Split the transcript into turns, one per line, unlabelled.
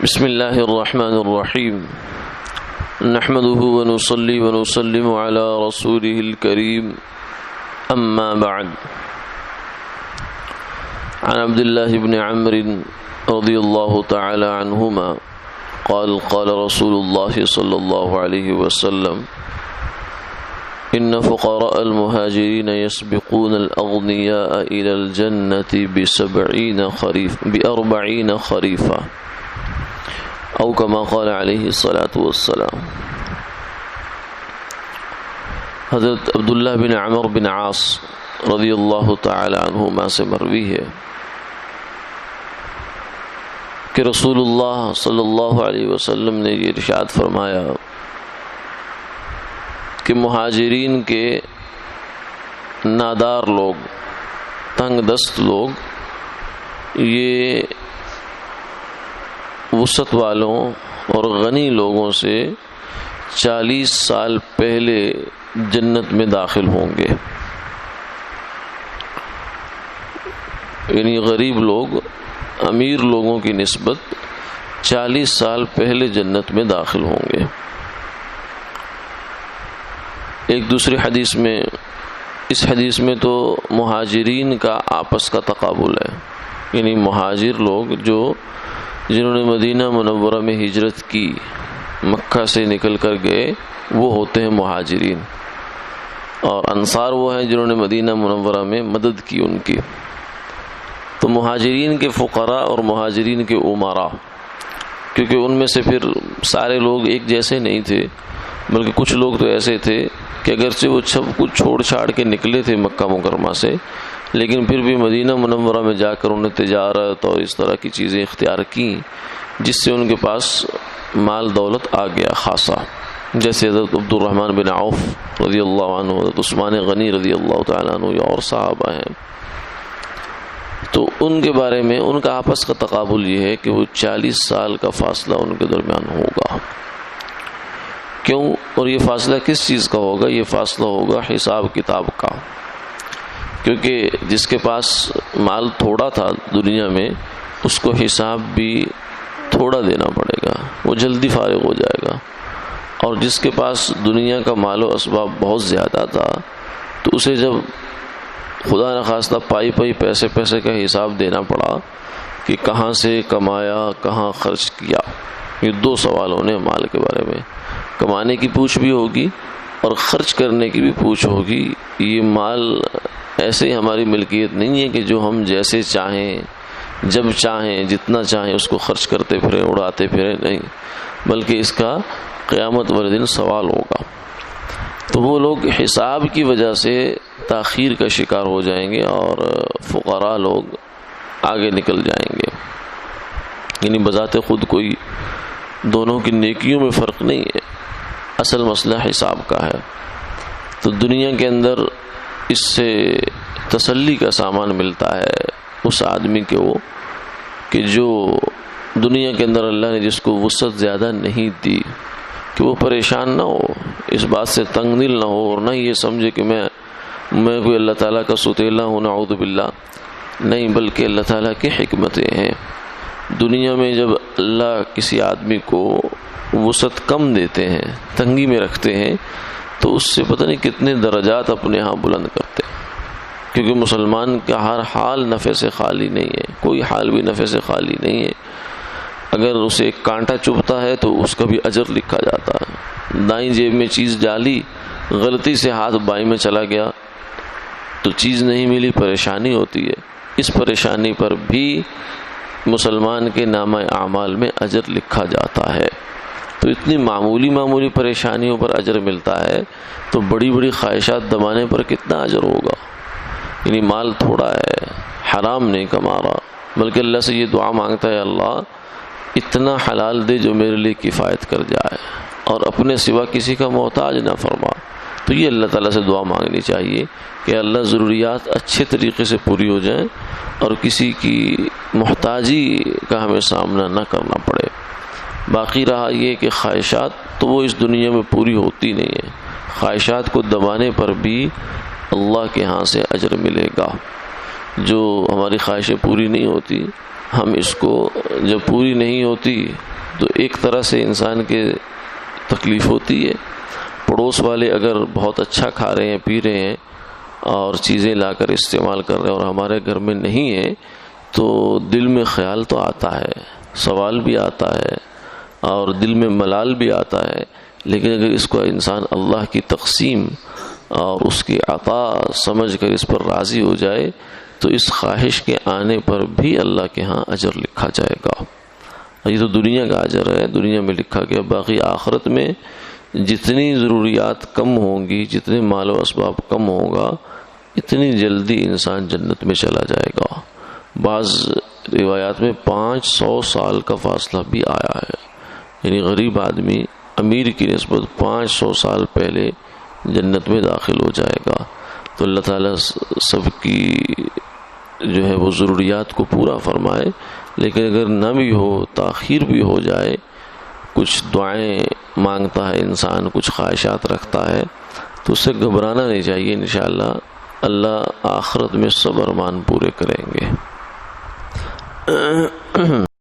بسم اللہ الرحمن الرحیم نحمده ونصلي ونسلم على رسوله الكريم اما بعد عن عبد الله بن عمرو رضي الله تعالى عنهما قال قال رسول الله صلى الله عليه وسلم إن فقراء المهاجرين يسبقون الأغنياء إلى الجنة بأربعين خريفا أو كما قال عليه الصلاة والسلام۔ حضرت عبداللہ بن عمرو بن عاص رضی اللہ تعالی عنہما سے مروی ہے کہ رسول اللہ صلی اللہ علیہ وسلم نے یہ ارشاد فرمایا کہ مہاجرین کے نادار لوگ، تنگ دست لوگ، یہ وسعت والوں اور غنی لوگوں سے 40 سال پہلے جنت میں داخل ہوں گے۔ یعنی غریب لوگ امیر لوگوں کی نسبت 40 سال پہلے جنت میں داخل ہوں گے۔ ایک دوسری حدیث میں، اس حدیث میں تو مہاجرین کا آپس کا تقابل ہے، یعنی مہاجر لوگ جنہوں نے مدینہ منورہ میں ہجرت کی، مکہ سے نکل کر گئے، وہ ہوتے ہیں مہاجرین، اور انصار وہ ہیں جنہوں نے مدینہ منورہ میں مدد کی ان کی۔ تو مہاجرین کے فقراء اور مہاجرین کے امراء، کیونکہ ان میں سے پھر سارے لوگ ایک جیسے نہیں تھے، بلکہ کچھ لوگ تو ایسے تھے کہ اگرچہ وہ سب کچھ چھوڑ چھاڑ کے نکلے تھے مکہ مکرمہ سے، لیکن پھر بھی مدینہ منورہ میں جا کر انہیں تجارت اور اس طرح کی چیزیں اختیار کی جس سے ان کے پاس مال دولت آ گیا خاصا، جیسے حضرت عبد الرحمن بن عوف رضی اللہ عنہ، حضرت عثمان غنی رضی اللہ تعالیٰ عنہ، یا اور صحابہ ہیں۔ تو ان کے بارے میں ان کا آپس کا تقابل یہ ہے کہ وہ 40 سال کا فاصلہ ان کے درمیان ہوگا۔ کیوں؟ اور یہ فاصلہ کس چیز کا ہوگا؟ یہ فاصلہ ہوگا حساب کتاب کا، کیونکہ جس کے پاس مال تھوڑا تھا دنیا میں، اس کو حساب بھی تھوڑا دینا پڑے گا، وہ جلدی فارغ ہو جائے گا، اور جس کے پاس دنیا کا مال و اسباب بہت زیادہ تھا تو اسے جب خدا نخواستہ پائی پیسے کا حساب دینا پڑا کہ کہاں سے کمایا، کہاں خرچ کیا۔ یہ دو سوال ہونے مال کے بارے میں، کمانے کی پوچھ بھی ہوگی اور خرچ کرنے کی بھی پوچھ ہوگی۔ یہ مال ایسے ہماری ملکیت نہیں ہے کہ جو ہم جیسے چاہیں، جب چاہیں، جتنا چاہیں اس کو خرچ کرتے پھریں، اڑاتے پھریں، نہیں، بلکہ اس کا قیامت والے دن سوال ہوگا۔ تو وہ لوگ حساب کی وجہ سے تاخیر کا شکار ہو جائیں گے اور فقراء لوگ آگے نکل جائیں گے۔ یعنی بذات خود کوئی دونوں کی نیکیوں میں فرق نہیں ہے، اصل مسئلہ حساب کا ہے۔ تو دنیا کے اندر اس سے تسلی کا سامان ملتا ہے اس آدمی کو کہ جو دنیا کے اندر اللہ نے جس کو وسعت زیادہ نہیں دی، کہ وہ پریشان نہ ہو، اس بات سے تنگ دل نہ ہو، اور نہ یہ سمجھے کہ میں کوئی اللہ تعالیٰ کا ستیلا ہوں، نعوذ باللہ، نہیں، بلکہ اللہ تعالیٰ کی حکمتیں ہیں۔ دنیا میں جب اللہ کسی آدمی کو وسعت کم دیتے ہیں، تنگی میں رکھتے ہیں، تو اس سے پتہ نہیں کتنے درجات اپنے ہاں بلند کرتے ہیں، کیونکہ مسلمان کا ہر حال نفع سے خالی نہیں ہے، کوئی حال بھی نفع سے خالی نہیں ہے۔ اگر اسے ایک کانٹا چبھتا ہے تو اس کا بھی اجر لکھا جاتا ہے۔ دائیں جیب میں چیز ڈالی، غلطی سے ہاتھ بائیں میں چلا گیا تو چیز نہیں ملی، پریشانی ہوتی ہے۔ اس پریشانی پر بھی مسلمان کے نامہ اعمال میں اجر لکھا جاتا ہے۔ تو اتنی معمولی پریشانیوں پر اجر ملتا ہے، تو بڑی بڑی خواہشات دبانے پر کتنا اجر ہوگا۔ یعنی مال تھوڑا ہے، حرام نہیں کما رہا، بلکہ اللہ سے یہ دعا مانگتا ہے، اللہ اتنا حلال دے جو میرے لیے کفایت کر جائے، اور اپنے سوا کسی کا محتاج نہ فرما۔ تو یہ اللہ تعالیٰ سے دعا مانگنی چاہیے کہ اللہ ضروریات اچھے طریقے سے پوری ہو جائیں اور کسی کی محتاجی کا ہمیں سامنا نہ کرنا پڑے۔ باقی رہا یہ کہ خواہشات تو وہ اس دنیا میں پوری ہوتی نہیں ہے، خواہشات کو دبانے پر بھی اللہ کے ہاں سے اجر ملے گا۔ جو ہماری خواہشیں پوری نہیں ہوتی ہم اس کو جب پوری نہیں ہوتی تو ایک طرح سے انسان کے تکلیف ہوتی ہے. پڑوس والے اگر بہت اچھا کھا رہے ہیں، پی رہے ہیں اور چیزیں لا کر استعمال کر رہے ہیں اور ہمارے گھر میں نہیں ہے تو دل میں خیال تو آتا ہے، سوال بھی آتا ہے اور دل میں ملال بھی آتا ہے. لیکن اگر اس کو انسان اللہ کی تقسیم اور اس کی عطا سمجھ کر اس پر راضی ہو جائے تو اس خواہش کے آنے پر بھی اللہ کے ہاں اجر لکھا جائے گا. یہ تو دنیا کا اجر ہے، دنیا میں لکھا گیا. باقی آخرت میں جتنی ضروریات کم ہوں گی، جتنے مال و اسباب کم ہوگا، اتنی جلدی انسان جنت میں چلا جائے گا. بعض روایات میں 500 سال کا فاصلہ بھی آیا ہے، یعنی غریب آدمی امیر کی نسبت 500 سال پہلے جنت میں داخل ہو جائے گا. تو اللہ تعالیٰ سب کی جو ہے وہ ضروریات کو پورا فرمائے. لیکن اگر نہ بھی ہو، تاخیر بھی ہو جائے، کچھ دعائیں مانگتا ہے انسان، کچھ خواہشات رکھتا ہے، تو اس سے گھبرانا نہیں چاہیے. انشاءاللہ اللہ آخرت میں سب ارمان پورے کریں گے.